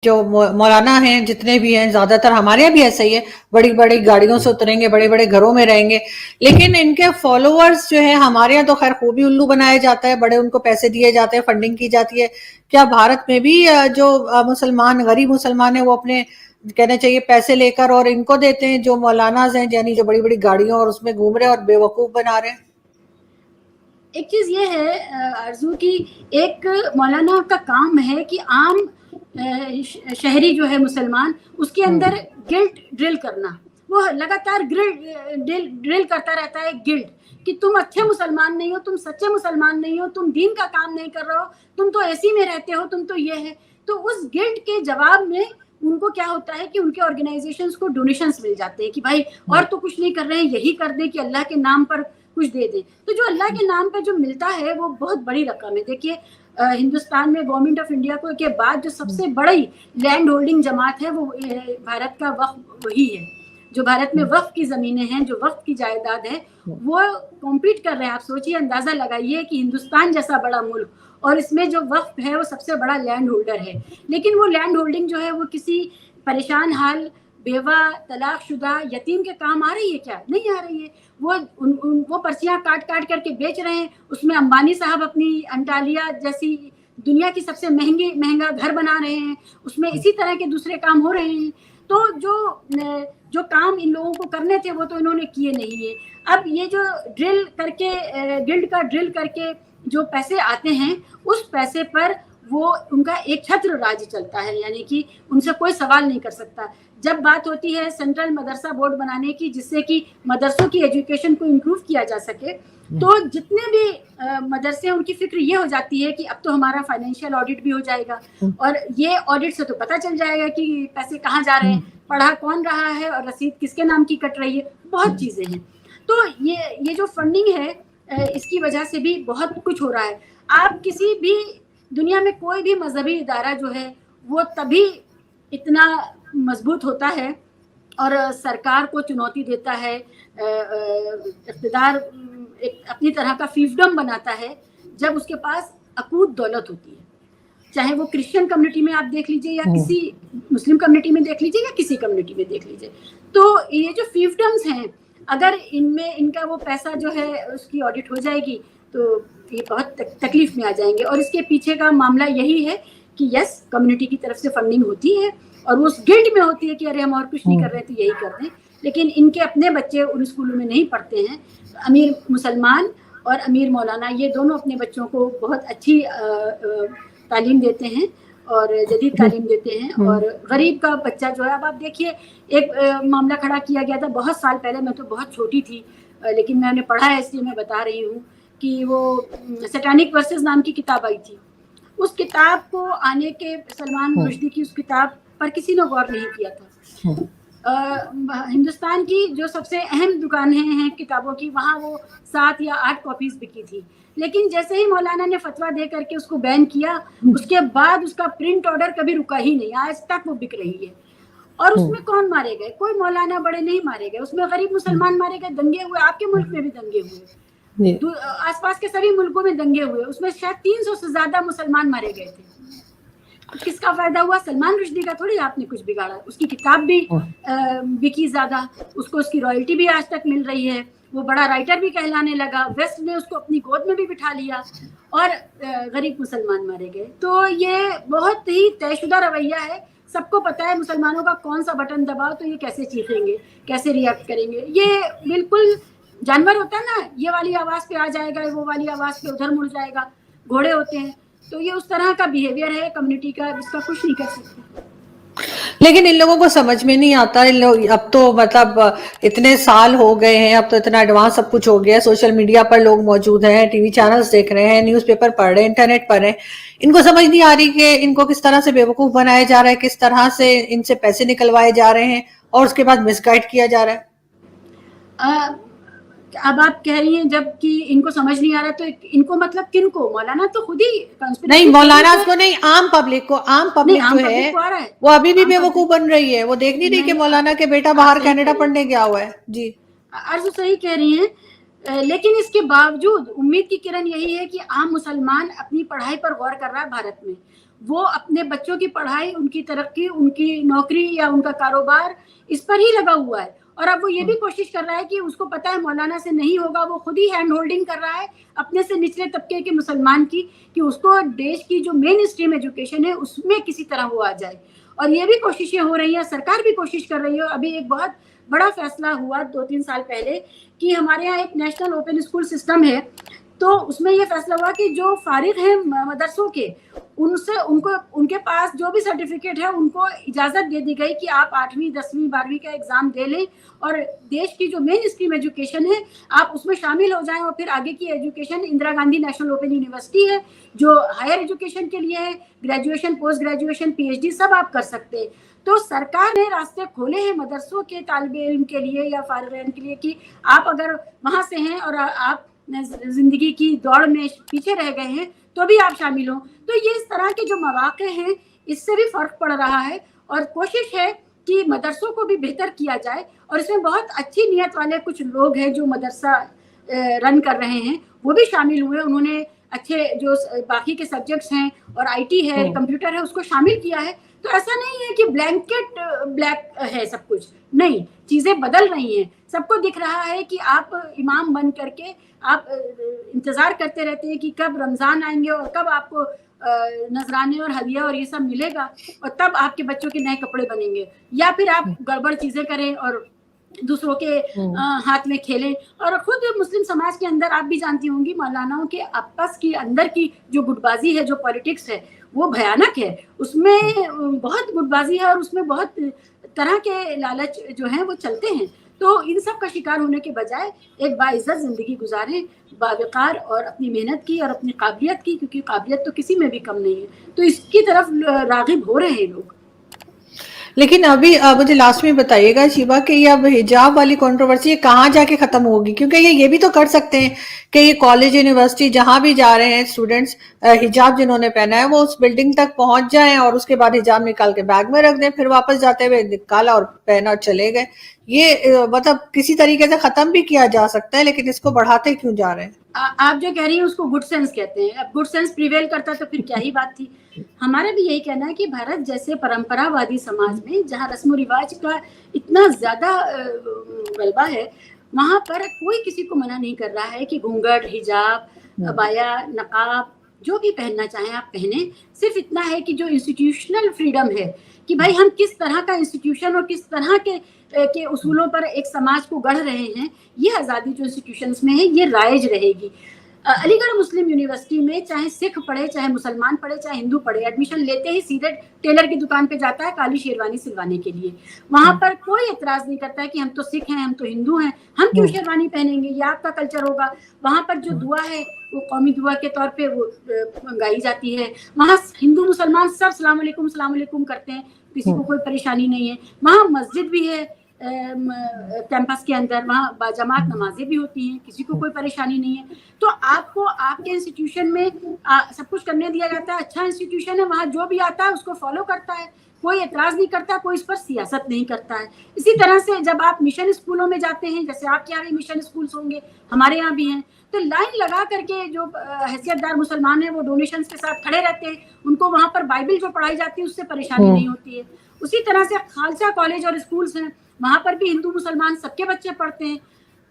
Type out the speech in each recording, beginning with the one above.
جو مولانا ہیں جتنے بھی ہیں زیادہ تر ہمارے یہاں بھی ایسا ہی ہے, بڑی بڑی گاڑیوں سے اتریں گے, بڑے بڑے گھروں میں رہیں گے, لیکن ان کے فالوورز جو ہیں ہمارے یہاں تو خیر خوبی الو بنایا جاتا ہے, بڑے ان کو پیسے دیے جاتے ہیں, فنڈنگ کی جاتی ہے. کیا بھارت میں بھی جو مسلمان غریب مسلمان ہیں وہ اپنے کہنا چاہیے پیسے لے کر اور ان کو دیتے ہیں جو مولاناز ہیں, یعنی جو بڑی بڑی گاڑیوں اور اس میں گھوم رہے ہیں اور بے وقوف بنا رہے ہیں؟ ایک چیز یہ ہے آرزو کی, ایک مولانا کا کام ہے کہ عام شہری جو ہے مسلمان, اس کے اندر گلٹ ڈرل کرنا. وہ لگاتار ڈرل کرتا رہتا ہے گلٹ کہ تم اچھے مسلمان نہیں ہو, تم سچے مسلمان نہیں ہو, تم دین کا کام نہیں کر رہے ہو, تم تو ایسی میں رہتے ہو, تم تو یہ ہے. تو اس گلٹ کے جواب میں ان کو کیا ہوتا ہے کہ ان کے آرگنائزیشنز کو ڈونیشنز مل جاتے ہیں کہ بھائی اور تو کچھ نہیں کر رہے ہیں, یہی کر دیں کہ اللہ کے نام پر کچھ دے دیں. تو جو اللہ کے نام پہ جو ملتا ہے وہ بہت بڑی رقم ہے. دیکھیے ہندوستان میں گورنمنٹ آف انڈیا کو کے بعد جو سب سے بڑی لینڈ ہولڈنگ جماعت ہے وہ بھارت کا وقف وہی ہے. جو بھارت میں وقف کی زمینیں ہیں, جو وقف کی جائیداد ہے, وہ کمپیٹ کر رہے ہیں. آپ سوچیے, اندازہ لگائیے کہ ہندوستان جیسا بڑا ملک اور اس میں جو وقف ہے وہ سب سے بڑا لینڈ ہولڈر ہے, لیکن وہ لینڈ ہولڈنگ جو ہے وہ کسی پریشان حال بیوہ, طلاق شدہ, یتیم کے کام آ رہی ہے کیا؟ نہیں آ رہی ہے. وہ پرچیاں کاٹ کاٹ کر کے بیچ رہے ہیں. اس میں امبانی صاحب اپنی انٹالیا جیسی دنیا کی سب سے مہنگا گھر بنا رہے ہیں, اس میں اسی طرح کے دوسرے کام ہو رہے ہیں. تو جو کام ان لوگوں کو کرنے تھے وہ تو انہوں نے کیے نہیں ہیں. اب یہ جو ڈرل کر کے گلڈ کا ڈرل کر کے جو پیسے آتے ہیں, اس پیسے پر وہ ان کا ایک چھتر راج چلتا ہے, یعنی کہ ان سے کوئی سوال نہیں کر سکتا. جب بات ہوتی ہے سینٹرل مدرسہ بورڈ بنانے کی جس سے کہ مدرسوں کی ایجوکیشن کو امپروو کیا جا سکے, تو جتنے بھی مدرسے ان کی فکر یہ ہو جاتی ہے کہ اب تو ہمارا فائنینشیل آڈٹ بھی ہو جائے گا, اور یہ آڈٹ سے تو پتہ چل جائے گا کہ پیسے کہاں جا رہے ہیں, پڑھا کون رہا ہے, اور رسید کس کے نام کی کٹ رہی ہے. بہت چیزیں ہیں. تو یہ جو فنڈنگ ہے اس کی وجہ سے بھی بہت کچھ ہو رہا ہے. آپ کسی بھی دنیا میں کوئی بھی مذہبی ادارہ جو ہے وہ تبھی اتنا مضبوط ہوتا ہے اور سرکار کو چنوتی دیتا ہے, اقتدار اپنی طرح کا فیفڈم بناتا ہے, جب اس کے پاس اکوت دولت ہوتی ہے. چاہے وہ کرسچن کمیونٹی میں آپ دیکھ لیجئے, یا کسی مسلم کمیونٹی میں دیکھ لیجئے, یا کسی کمیونٹی میں دیکھ لیجئے. تو یہ جو فیفڈمز ہیں, اگر ان میں ان کا وہ پیسہ جو ہے اس کی آڈٹ ہو جائے گی تو یہ بہت تکلیف میں آ جائیں گے. اور اس کے پیچھے کا معاملہ یہی ہے کہ یس, کمیونٹی کی طرف سے فنڈنگ ہوتی ہے اور وہ اس گلڈ میں ہوتی ہے کہ ارے ہم اور کچھ نہیں کر رہے تھے, یہی کر دیں. لیکن ان کے اپنے بچے ان اسکولوں میں نہیں پڑھتے ہیں. امیر مسلمان اور امیر مولانا یہ دونوں اپنے بچوں کو بہت اچھی تعلیم دیتے ہیں اور جدید تعلیم دیتے ہیں. اور غریب کا بچہ جو ہے, اب آپ دیکھیے ایک معاملہ کھڑا کیا گیا تھا بہت سال پہلے, میں تو بہت چھوٹی تھی لیکن میں نے پڑھا ہے اس لیے میں بتا رہی ہوں, کہ وہ سیٹانک ورسز نام کی کتاب آئی تھی. اس کتاب کو آنے کے سلمان رشدی کی اس کتاب پر کسی نے غور نہیں کیا تھا. ہندوستان کی جو سب سے اہم دکانیں ہیں کتابوں کی, وہاں وہ 7 یا 8 کاپیز بکی تھی. لیکن جیسے ہی مولانا نے فتویٰ دے کر کے اس کو بین کیا, اس کے بعد اس کا پرنٹ آرڈر کبھی رکا ہی نہیں, آج تک وہ بک رہی ہے. اور اس میں کون مارے گئے؟ کوئی مولانا بڑے نہیں مارے گئے, اس میں غریب مسلمان مارے گئے, دنگے ہوئے, آپ کے ملک میں بھی دنگے ہوئے, آس پاس کے سبھی ملکوں میں دنگے ہوئے, اس میں شاید 300 سے زیادہ مسلمان مارے گئے تھے. کس کا فائدہ ہوا؟ سلمان رشدی کا تھوڑی آپ نے کچھ بگاڑا. اس کی کتاب بھی بکی زیادہ, اس کو اس کی رائلٹی بھی آج تک مل رہی ہے, وہ بڑا رائٹر بھی کہلانے لگا, ویسٹ نے اس کو اپنی گود میں بھی بٹھا لیا, اور غریب مسلمان مارے گئے. تو یہ بہت ہی طے شدہ رویہ ہے. سب کو پتا ہے مسلمانوں کا کون سا بٹن دباؤ تو یہ کیسے چیخیں گے, کیسے ریئیکٹ کریں گے. یہ بالکل جانور ہوتا ہے نا, یہ والی آواز پہ آ جائے گا, وہ والی آواز پہ ادھر مڑ جائے گا, گھوڑے ہوتے ہیں. تو یہ اس طرح کا بیہیویئر ہے کمیونٹی کا, جس کا کچھ نہیں کر سکتے. لیکن ان لوگوں کو سمجھ میں نہیں آتا. ان لوگ اب تو مطلب اتنے سال ہو گئے ہیں, اب تو اتنا ایڈوانس سب کچھ ہو گیا, سوشل میڈیا پر لوگ موجود ہیں, ٹی وی چینلز دیکھ رہے ہیں, نیوز پیپر پڑھ رہے ہیں, انٹرنیٹ پڑھ رہے ہیں. ان کو سمجھ نہیں آ رہی کہ ان کو کس طرح سے بیوقوف بنایا جا رہا ہے, کس طرح سے ان سے پیسے نکلوائے جا رہے ہیں اور اس کے بعد مس گائیڈ کیا جا رہا ہے. اب آپ کہہ رہی ہیں جب کہ ان کو سمجھ نہیں آ رہا, تو ان کو مطلب کن کو؟ مولانا تو خود ہی نہیں, مولانا کو نہیں, عام پبلک کو. عام پبلک جو ہے وہ ابھی بھی بے وقوف بن رہی ہے, وہ دیکھ نہیں رہی کہ مولانا کے بیٹا باہر کینیڈا پڑھنے گیا ہوا ہے. جی عرض صحیح کہہ رہی ہیں, لیکن اس کے باوجود امید کی کرن یہی ہے کہ عام مسلمان اپنی پڑھائی پر غور کر رہا ہے بھارت میں. وہ اپنے بچوں کی پڑھائی, ان کی ترقی, ان کی نوکری یا ان کا کاروبار اس پر ہی لگا ہوا ہے. اور اب وہ یہ بھی کوشش کر رہا ہے کہ اس کو پتا ہے مولانا سے نہیں ہوگا, وہ خود ہی ہینڈ ہولڈنگ کر رہا ہے اپنے سے نچلے طبقے کے مسلمان کی, کہ اس کو دیش کی جو مین اسٹریم ایجوکیشن ہے اس میں کسی طرح وہ آ جائے. اور یہ بھی کوششیں ہو رہی ہیں, سرکار بھی کوشش کر رہی ہے. ابھی ایک بہت بڑا فیصلہ ہوا 2-3 سال پہلے کہ ہمارے یہاں ایک نیشنل اوپن اسکول سسٹم ہے, تو اس میں یہ فیصلہ ہوا کہ جو فارغ ہیں مدرسوں کے, ان کے پاس جو بھی سرٹیفکیٹ ہے ان کو اجازت دے دی گئی کہ آپ 8ویں 10ویں 12ویں کا ایگزام دے لیں اور دیش کی جو مین اسٹریم ایجوکیشن ہے آپ اس میں شامل ہو جائیں, اور پھر آگے کی education Indira Gandhi national open university ہے جو ہائر ایجوکیشن کے لیے ہے, graduation post graduation P H D سب آپ کر سکتے ہیں. تو سرکار نے راستے کھولے ہیں مدرسوں کے طالب علم کے لیے یا فارغین کے لیے کہ آپ اگر وہاں سے ہیں اور آپ زندگی کی دوڑ میں پیچھے رہ گئے ہیں تو بھی آپ شامل ہوں. تو یہ اس طرح کے جو مواقع ہیں اس سے بھی فرق پڑ رہا ہے, اور کوشش ہے کہ مدرسوں کو بھی بہتر کیا جائے. اور اس میں بہت اچھی نیت والے کچھ لوگ ہیں جو مدرسہ رن کر رہے ہیں, وہ بھی شامل ہوئے. انہوں نے اچھے جو باقی کے سبجیکٹس ہیں اور آئی ٹی ہے, کمپیوٹر ہے, اس کو شامل کیا ہے. تو ایسا نہیں ہے کہ بلینکٹ بلیک ہے سب کچھ, نہیں, چیزیں بدل رہی ہیں. سب کو دکھ رہا ہے کہ آپ امام بن کر کے آپ انتظار کرتے رہتے ہیں کہ کب رمضان آئیں گے اور کب آپ کو نذرانے اور ہدیہ اور یہ سب ملے گا اور تب آپ کے بچوں کے نئے کپڑے بنیں گے, یا پھر آپ گڑبڑ چیزیں کریں اور دوسروں کے ہاتھ میں کھیلیں. اور خود مسلم سماج کے اندر آپ بھی جانتی ہوں گی مولاناؤں کے آپس کی اندر کی جو گٹ بازی ہے, جو پالیٹکس ہے, وہ بھیانک ہے. اس میں بہت گٹ بازی ہے اور اس میں بہت طرح کے لالچ جو ہیں وہ چلتے ہیں. تو ان سب کا شکار ہونے کے بجائے ایک باعزت زندگی گزاریں, باوقار اور اپنی محنت کی اور اپنی قابلیت کی, کیونکہ قابلیت تو کسی میں بھی کم نہیں ہے. تو اس کی طرف راغب ہو رہے ہیں لوگ. لیکن ابھی مجھے لاسٹ میں بتائیے گا شیبہ کہ یہ اب حجاب والی کنٹروورسی کہاں جا کے ختم ہوگی, کیونکہ یہ بھی تو کر سکتے ہیں کہ یہ کالج یونیورسٹی جہاں بھی جا رہے ہیں اسٹوڈنٹس, حجاب جنہوں نے پہنا ہے وہ اس بلڈنگ تک پہنچ جائیں اور اس کے بعد حجاب نکال کے بیگ میں رکھ دیں, پھر واپس جاتے ہوئے نکالا اور پہنا اور چلے گئے. یہ مطلب کسی طریقے سے ختم بھی کیا جا سکتا ہے, لیکن اس کو بڑھاتے کیوں جا رہے ہیں؟ آپ جو کہہ رہی ہیں اس کو گڈ سینس کہتے ہیں. اب گڈ سینس پریویل کرتا تو پھر کیا ہی بات تھی. ہمارا بھی یہی کہنا ہے کہ بھارت جیسے پرمپرا وادی سماج میں جہاں رسم و رواج کا اتنا زیادہ غلبہ ہے, وہاں پر کوئی کسی کو منع نہیں کر رہا ہے کہ گھونگھٹ, حجاب, عبایا, نقاب جو بھی پہننا چاہیں آپ پہنیں. صرف اتنا ہے کہ جو انسٹیٹیوشنل فریڈم ہے کہ بھائی ہم کس طرح کا انسٹیٹیوشن اور کس طرح کے اصولوں پر ایک سماج کو گڑھ رہے ہیں, یہ آزادی جو انسٹیٹیوشنز میں ہے یہ رائج رہے گی. علی گڑھ مسلم یونیورسٹی میں چاہے سکھ پڑھے, چاہے مسلمان پڑھے, چاہے ہندو پڑھے, ایڈمیشن لیتے ہی سیدھے ٹیلر کی دکان پہ جاتا ہے کالی شیروانی سلوانے کے لیے. وہاں پر کوئی اعتراض نہیں کرتا ہے کہ ہم تو سکھ ہیں, ہم تو ہندو ہیں, ہم کیوں شیروانی پہنیں گے, یہ آپ کا کلچر ہوگا. وہاں پر جو دعا ہے وہ قومی دعا کے طور پہ وہ گائی جاتی ہے. وہاں ہندو مسلمان سب السلام علیکم کرتے ہیں, کسی کو کوئی پریشانی نہیں ہے. وہاں مسجد بھی ہے کیمپس کے اندر, وہاں باجماعت نمازیں بھی ہوتی ہیں, کسی کو کوئی پریشانی نہیں ہے. تو آپ کو آپ کے انسٹیٹیوشن میں سب کچھ کرنے دیا جاتا ہے. اچھا انسٹیٹیوشن ہے, وہاں جو بھی آتا ہے اس کو فالو کرتا ہے, کوئی اعتراض نہیں کرتا, کوئی اس پر سیاست نہیں کرتا ہے. اسی طرح سے جب آپ مشن اسکولوں میں جاتے ہیں, جیسے آپ کے یہاں بھی مشن اسکولس ہوں گے, ہمارے یہاں بھی ہیں, تو لائن لگا کر کے جو حیثیت دار مسلمان ہیں وہ ڈونیشنز کے ساتھ کھڑے رہتے ہیں. ان کو وہاں پر بائبل جو پڑھائی جاتی ہے اس سے پریشانی نہیں ہوتی ہے. اسی طرح سے خالصہ کالج اور اسکولس ہیں, وہاں پر بھی ہندو مسلمان سب کے بچے پڑھتے ہیں.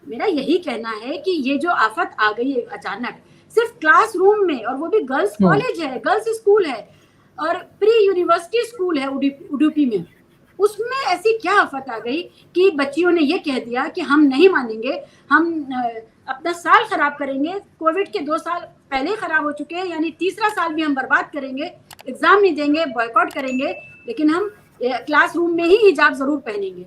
میرا یہی کہنا ہے کہ یہ جو آفت آ گئی ہے اچانک صرف کلاس روم میں, اور وہ بھی گرلز کالج ہے, گرلز اسکول ہے اور پری یونیورسٹی اسکول ہے اڈوپی میں, اس میں ایسی کیا آفت آ گئی کہ بچیوں نے یہ کہہ دیا کہ ہم نہیں مانیں گے, ہم اپنا سال خراب کریں گے. کووڈ کے 2 سال پہلے خراب ہو چکے ہیں, یعنی تیسرا سال بھی ہم برباد کریں گے, ایگزام نہیں دیں گے, بوائکاٹ کریں گے, لیکن ہم کلاس روم میں ہی حجاب ضرور پہنیں گے.